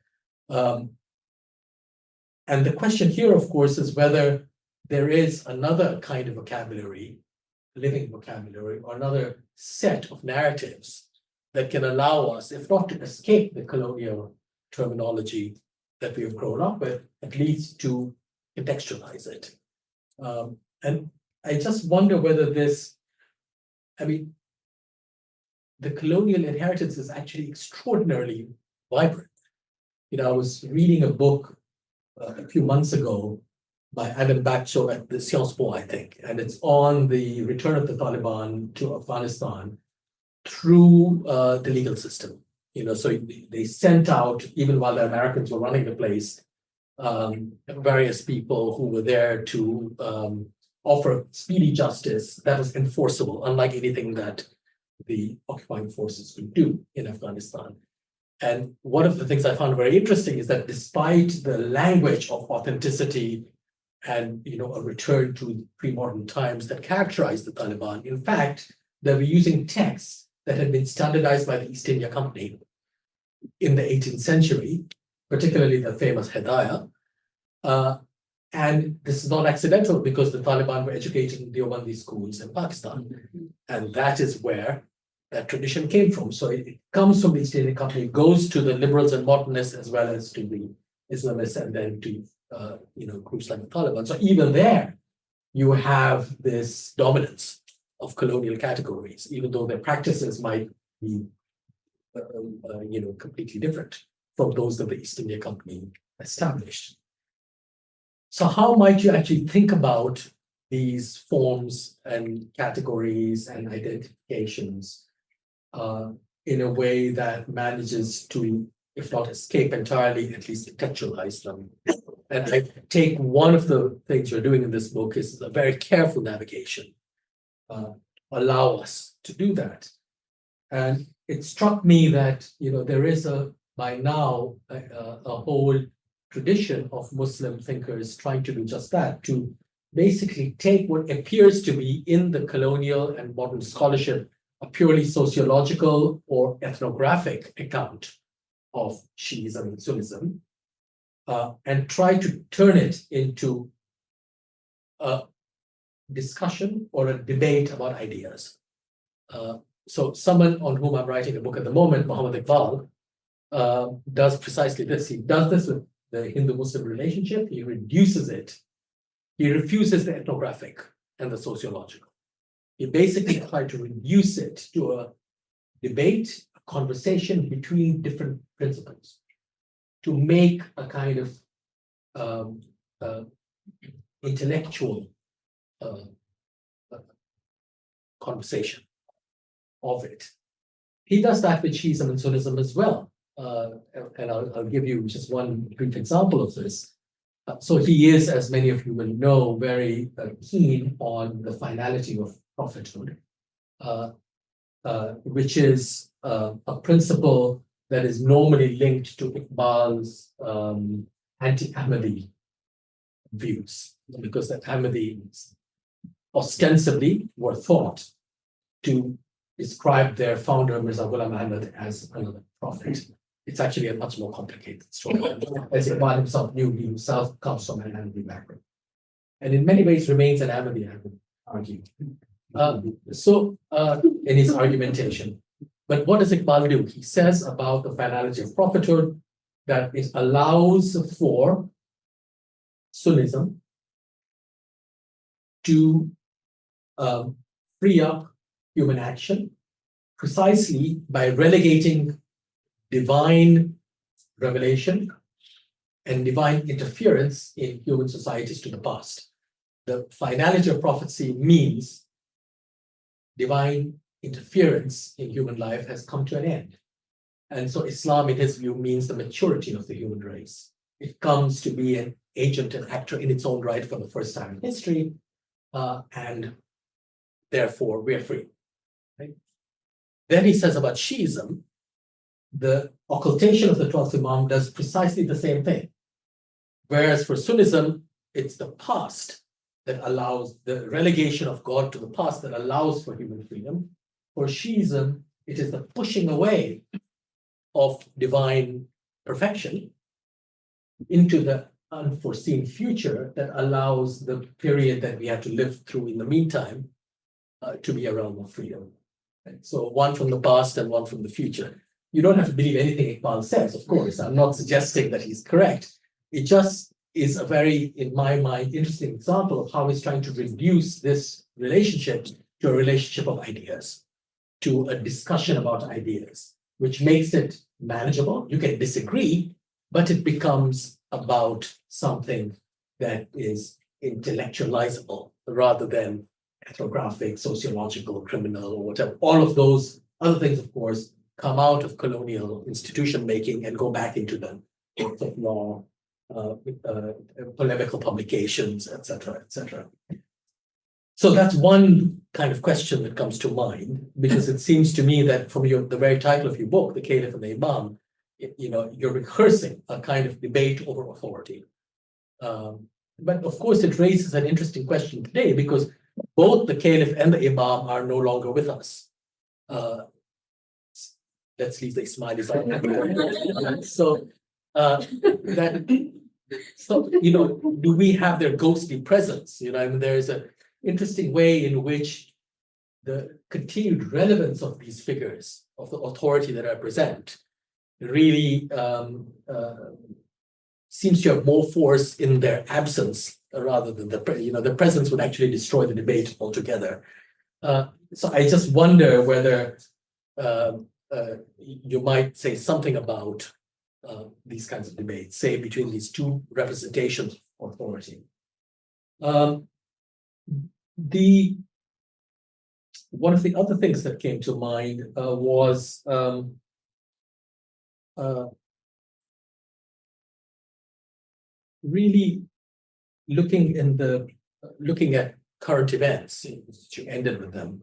Speaker 3: And the question here, of course, is whether there is another kind of vocabulary, living vocabulary, or another set of narratives that can allow us, if not to escape the colonial terminology that we have grown up with, at least to contextualize it. And I just wonder whether the colonial inheritance is actually extraordinarily vibrant. I was reading a book a few months ago by Adam Bacho at the Sciences Po, I think, and it's on the return of the Taliban to Afghanistan through the legal system. So they sent out, even while the Americans were running the place, various people who were there to offer speedy justice that was enforceable, unlike anything that the occupying forces could do in Afghanistan. And one of the things I found very interesting is that despite the language of authenticity and a return to pre-modern times that characterized the Taliban, in fact, they were using texts that had been standardized by the East India Company in the 18th century, particularly the famous Hidayah. And this is not accidental because the Taliban were educated in Deobandi schools in Pakistan. And that is where that tradition came from. So it comes from the East India Company, goes to the liberals and modernists as well as to the Islamists, and then to groups like the Taliban. So even there, you have this dominance of colonial categories, even though their practices might be completely different from those that the East India Company established. So how might you actually think about these forms and categories and identifications in a way that manages to, if not escape entirely, at least contextualize them? And I take one of the things you're doing in this book is a very careful navigation. Allow us to do that. And it struck me that there is by now a whole tradition of Muslim thinkers trying to do just that, to basically take what appears to be in the colonial and modern scholarship a purely sociological or ethnographic account of Shiism and Sunnism, and try to turn it into a discussion or a debate about ideas. so someone on whom I'm writing a book at the moment, Muhammad Iqbal, does precisely this. He does this with the Hindu-Muslim relationship. He reduces it. He refuses the ethnographic and the sociological. He basically tried to reduce it to a debate, a conversation between different principles to make a kind of intellectual conversation of it. He does that with Shiism and Sunnism as well. And I'll give you just one brief example of this. So he is, as many of you will know, very keen on the finality of prophethood, which is a principle that is normally linked to Iqbal's anti-Ahmadi views, because the Ahmadis ostensibly were thought to describe their founder, Mirza Ghulam Ahmad, as another prophet. It's actually a much more complicated story. As Iqbal himself knew, he himself comes from an Ahmadi background, and in many ways remains an Ahmadi, I would argue. In his argumentation. But what does Iqbal do? He says about the finality of prophethood that it allows for Sunnism to free up human action precisely by relegating divine revelation and divine interference in human societies to the past. The finality of prophecy means divine interference in human life has come to an end. And so Islam, in his view, means the maturity of the human race. It comes to be an agent and actor in its own right for the first time in history, and therefore we are free. Right? Then he says about Shi'ism, the occultation of the 12th Imam does precisely the same thing. Whereas for Sunnism, it's the past that allows the relegation of God to the past that allows for human freedom. For Shi'ism, it is the pushing away of divine perfection into the unforeseen future that allows the period that we have to live through in the meantime to be a realm of freedom. Right? So one from the past and one from the future. You don't have to believe anything Iqbal says, of course. I'm not suggesting that he's correct. It just is a very, in my mind, interesting example of how he's trying to reduce this relationship to a relationship of ideas, to a discussion about ideas, which makes it manageable. You can disagree, but it becomes about something that is intellectualizable rather than ethnographic, sociological, criminal, or whatever. All of those other things, of course, come out of colonial institution making and go back into the courts of law, polemical publications, etc., etc. So that's one kind of question that comes to mind, because it seems to me that from the very title of your book, The Caliph and the Imam, you're rehearsing a kind of debate over authority. But of course, it raises an interesting question today, because both the Caliph and the Imam are no longer with us. Let's leave the Ismailis out. So do we have their ghostly presence? I mean, there is an interesting way in which the continued relevance of these figures, of the authority that I present, really seems to have more force in their absence rather than the presence would actually destroy the debate altogether. So I just wonder whether you might say something about these kinds of debates, say between these two representations of authority. One of the other things that came to mind was really looking at current events. You ended with them.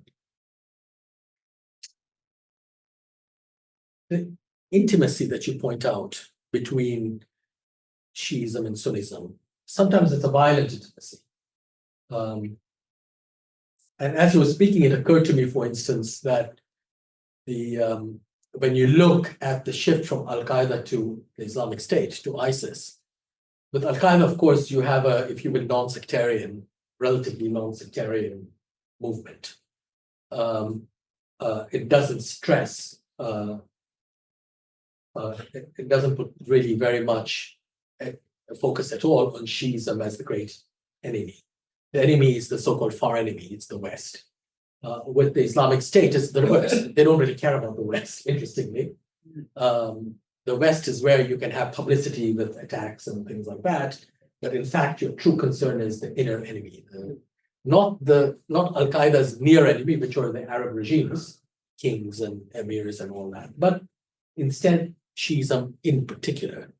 Speaker 3: The intimacy that you point out between Shi'ism and Sunnism, sometimes it's a violent intimacy. And as you were speaking, it occurred to me, for instance, that when you look at the shift from Al-Qaeda to the Islamic State, to ISIS, with Al-Qaeda, of course, you have a, if you will, relatively non-sectarian movement. it doesn't stress, it doesn't put really very much focus at all on Shiism as the great enemy. The enemy is the so-called far enemy, it's the West. With the Islamic State, it's the reverse. They don't really care about the West, interestingly. The West is where you can have publicity with attacks and things like that. But in fact, your true concern is the inner enemy, not Al-Qaeda's near enemy, which are the Arab regimes, kings and emirs and all that, but instead Shiism in particular.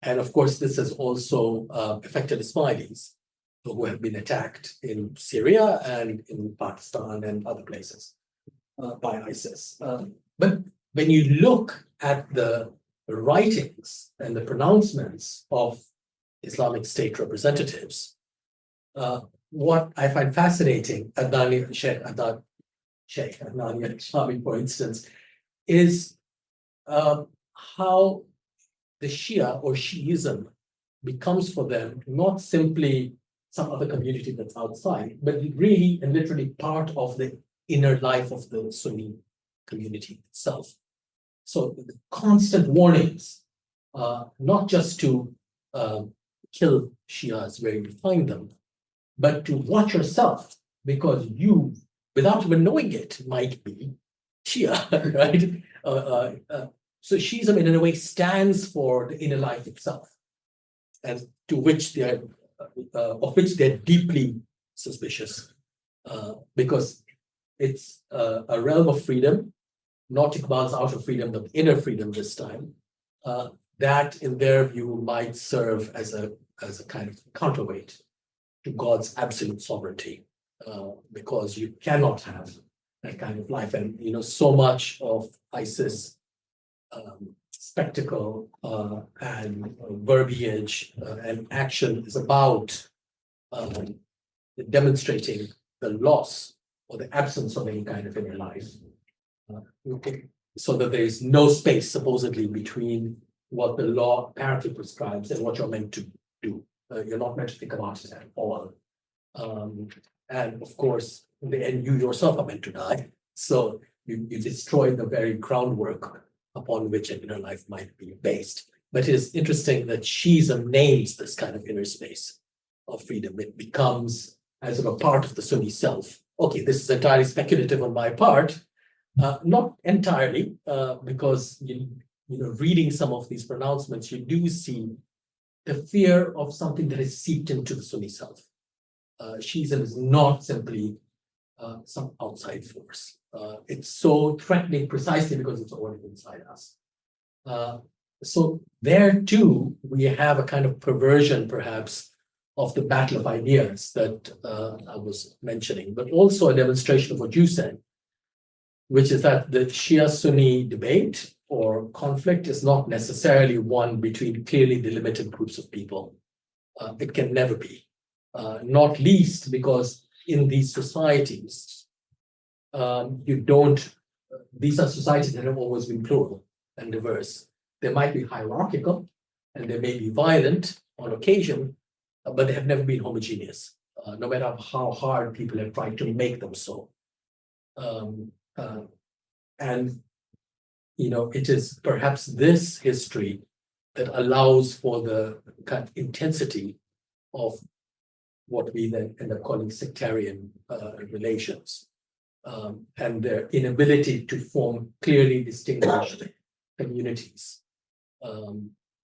Speaker 3: And of course, this has also affected Ismailis who have been attacked in Syria and in Pakistan and other places by ISIS. But when you look at the writings and the pronouncements of Islamic State representatives, what I find fascinating, Sheikh Adnani al-Shami, for instance, is how the Shia or Shiism becomes for them not simply some other community that's outside, but really and literally part of the inner life of the Sunni community itself. So the constant warnings, not just to kill Shias where you find them, but to watch yourself, because you, without even knowing it, might be Shia, right? So Shiism in a way stands for the inner life itself, and to which they're of which they're deeply suspicious, because it's a realm of freedom, not Iqbal's outer freedom, but inner freedom this time, that in their view might serve as a kind of counterweight to God's absolute sovereignty, because you cannot have that kind of life. And so much of ISIS spectacle and verbiage and action is about demonstrating the loss or the absence of any kind of inner life, so that there is no space supposedly between what the law apparently prescribes and what you're meant to do. You're not meant to think about it at all. And of course, in the end, you yourself are meant to die. So you destroy the very groundwork upon which an inner life might be based. But it is interesting that Shiism names this kind of inner space of freedom. It becomes as a part of the Sunni self. Okay, this is entirely speculative on my part, not entirely, because reading some of these pronouncements, you do see the fear of something that is seeped into the Sunni self. Shiism is not simply some outside force. It's so threatening precisely because it's already inside us. So there too, we have a kind of perversion, perhaps, of the battle of ideas that I was mentioning, but also a demonstration of what you said, which is that the Shia-Sunni debate or conflict is not necessarily one between clearly delimited groups of people. It can never be, not least because in these societies, these are societies that have always been plural and diverse. They might be hierarchical and they may be violent on occasion, but they have never been homogeneous, no matter how hard people have tried to make them so. And it is perhaps this history that allows for the kind of intensity of what we then end up calling sectarian relations, and their inability to form clearly distinguished communities,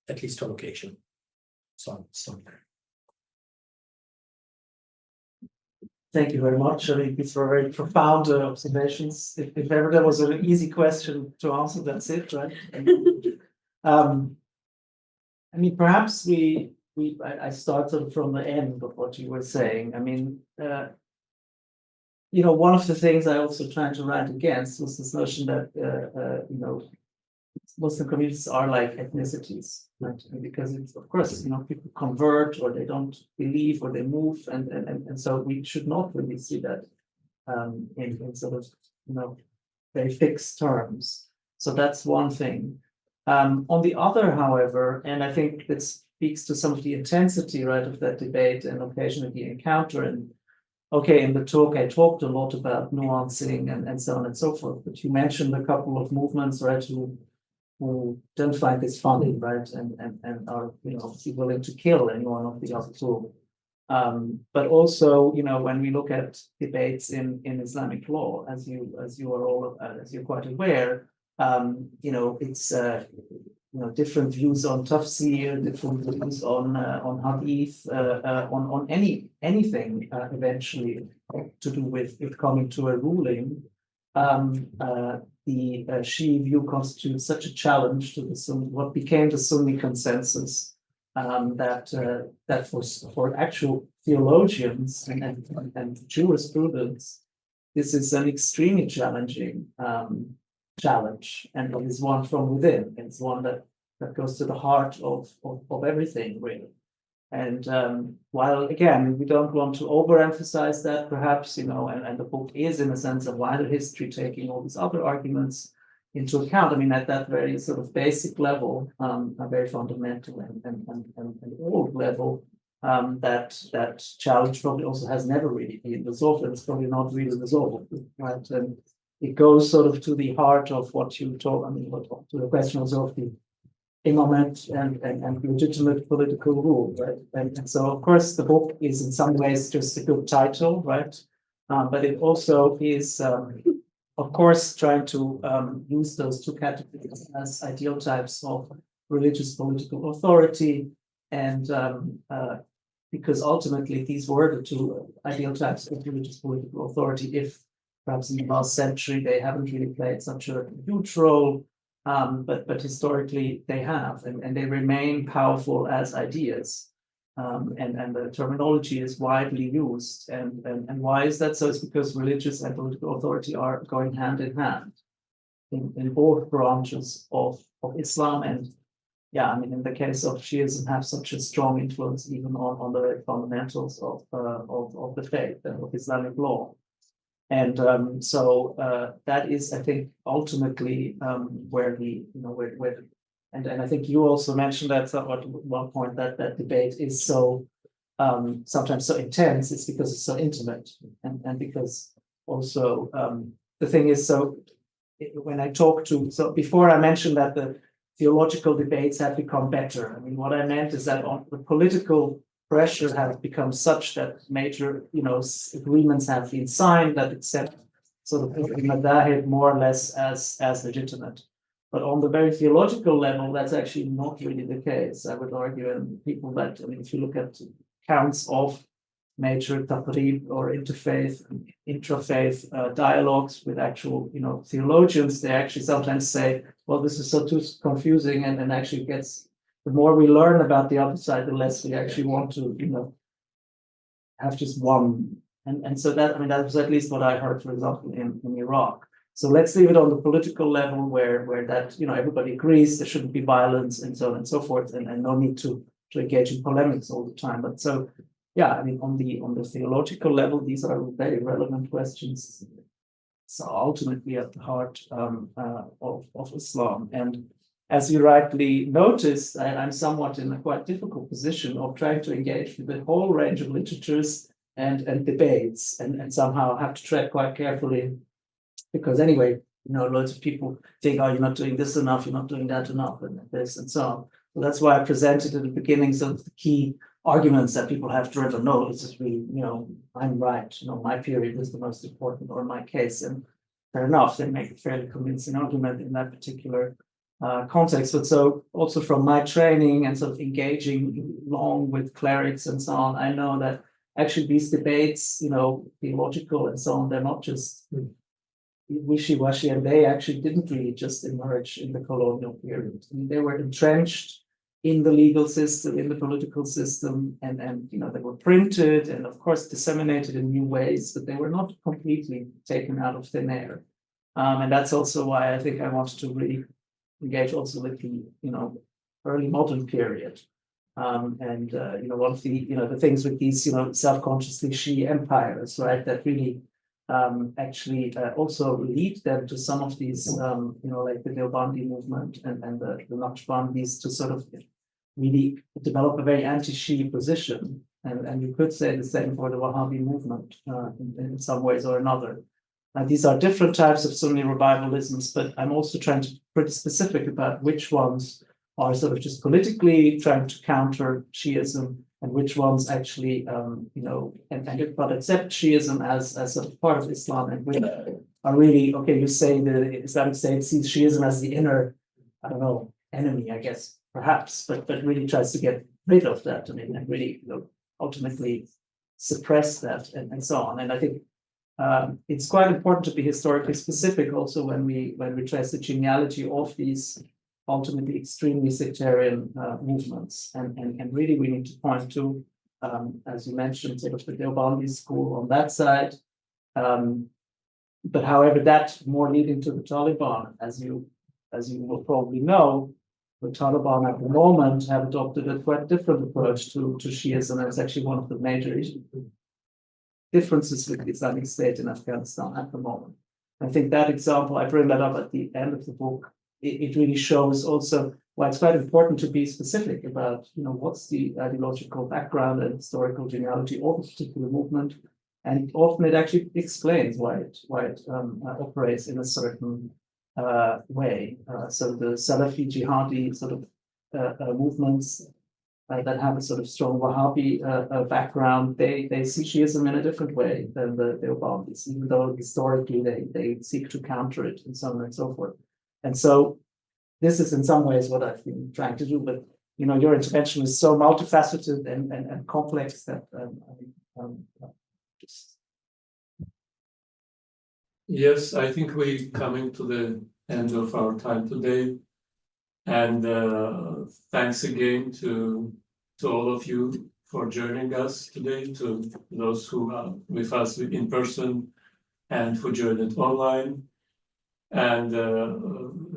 Speaker 3: at least on occasion. So I'll stop there.
Speaker 2: Thank you very much. I mean, these were very profound observations. If ever there was an easy question to answer, that's it, right? I mean, perhaps I started from the end of what you were saying. I mean, one of the things I also tried to write against was this notion that Muslim communities are like ethnicities, right? Because it's, of course, people convert or they don't believe or they move, and so we should not really see that in sort of very fixed terms. So that's one thing. On the other, however, and I think it speaks to some of the intensity, right, of that debate and occasionally the encounter, and okay, in the talk, I talked a lot about nuancing and so on and so forth, but you mentioned a couple of movements, right, who don't find this funny, right, and are, willing to kill any one of the other two. But also, when we look at debates in Islamic law, as you're quite aware, it's different views on tafsir, different views on hadith, on anything eventually to do with coming to a ruling. The Shi'i view constitutes such a challenge to what became the Sunni consensus, that for actual theologians and jurisprudence, this is an extremely challenging challenge, and it is one from within. It's one that goes to the heart of everything, really. And while, again, we don't want to overemphasize that, perhaps, and the book is, in a sense, a wider history, taking all these other arguments into account. I mean, at that very sort of basic level, a very fundamental and old level, that challenge probably also has never really been resolved, and it's probably not really resolved, right? And it goes sort of to the heart of what you talk. I mean, to the question of the imamate and legitimate political rule, right? And so, of course, the book is in some ways just a good title, right? But it also is, of course, trying to use those two categories as ideal types of religious political authority, and because ultimately these were the two ideal types of religious political authority. If perhaps in the last century they haven't really played such a huge role, but historically they have, and they remain powerful as ideas, and the terminology is widely used. And why is that so? It's because religious and political authority are going hand in hand in both branches of Islam. And yeah, I mean, in the case of Shiism, have such a strong influence even on the fundamentals of the faith and of Islamic law. And so that is, I think, ultimately where and I think you also mentioned that at one point, that debate is so sometimes so intense. It's because it's so intimate, and because also the thing is, so when I talk to, so before I mentioned that the theological debates have become better. I mean, what I meant is that on the political pressure has become such that major, agreements have been signed that accept sort of the madahib more or less as legitimate. But on the very theological level, that's actually not really the case, I would argue. And people that, I mean, if you look at counts of major taqrib or interfaith, intrafaith dialogues with actual, theologians, they actually sometimes say, well, this is so too confusing, and actually gets, the more we learn about the other side, the less we actually want to, have just one. And so that, I mean, that was at least what I heard, for example, in Iraq. So let's leave it on the political level where that, everybody agrees there shouldn't be violence and so on and so forth, and no need to engage in polemics all the time. But so, yeah, I mean, on the theological level, these are very relevant questions. So ultimately at the heart of Islam. And as you rightly noticed, I'm somewhat in a quite difficult position of trying to engage with the whole range of literatures and debates, and somehow have to tread quite carefully, because anyway, loads of people think, oh, you're not doing this enough, you're not doing that enough, and this and so on. So that's why I presented at the beginning some of the key arguments that people have driven. No, this is really, I'm right. My period is the most important, or my case. And fair enough, they make a fairly convincing argument in that particular context. But so also from my training and sort of engaging long with clerics and so on, I know that actually these debates, theological and so on, they're not just wishy-washy, and they actually didn't really just emerge in the colonial period. I mean, they were entrenched in the legal system, in the political system, and they were printed and, of course, disseminated in new ways, but they were not completely taken out of thin air. And that's also why I think I wanted to really engage also with the, early modern period. One of the things with these, self-consciously Shi'i empires, right, that really actually also lead them to some of these, like the Deobandi movement and the Naqshbandis, to sort of really develop a very anti-Shi'i position, And you could say the same for the Wahhabi movement in some ways or another. These are different types of Sunni revivalisms, but I'm also trying to be pretty specific about which ones are sort of just politically trying to counter Shiism and which ones actually, but accept Shiism as sort of part of Islam and which are really, okay, you say the Islamic State sees Shiism as the inner, I don't know, enemy, I guess, perhaps, but really tries to get rid of that and really, ultimately suppress that and so on. And I think it's quite important to be historically specific also when we trace the genealogy of these ultimately extremely sectarian movements. And really we need to point to, as you mentioned, sort of the Deobandi school on that side. But however, that more leading to the Taliban, as you will probably know, the Taliban at the moment have adopted a quite different approach to Shiism, and it's actually one of the major differences with the Islamic State in Afghanistan at the moment. I think that example, I bring that up at the end of the book. It really shows also why it's quite important to be specific about, what's the ideological background and historical genealogy of a particular movement, and often it actually explains why it operates in a certain way. So the Salafi jihadi sort of movements that have a sort of strong Wahhabi background, they see Shiism in a different way than the Deobandis, even though historically they seek to counter it and so on and so forth. And so this is in some ways what I've been trying to do, but your intervention is so multifaceted and complex that just.
Speaker 1: Yes, I think we're coming to the end of our time today. And thanks again to all of you for joining us today, to those who are with us in person and who joined online. And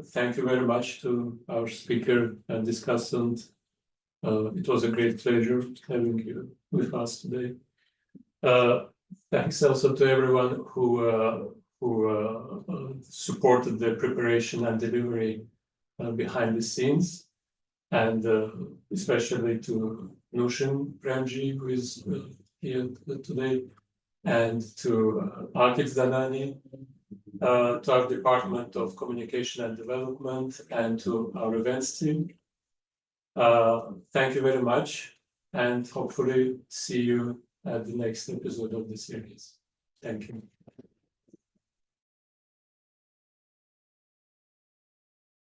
Speaker 1: thank you very much to our speaker and discussant. It was a great pleasure having you with us today. Thanks also to everyone who supported the preparation and delivery behind the scenes, and especially to Nushin Premji, who is here today, and to Akif Zanani, to our Department of Communication and Development, and to our events team. Thank you very much, and hopefully see you at the next episode of the series. Thank you.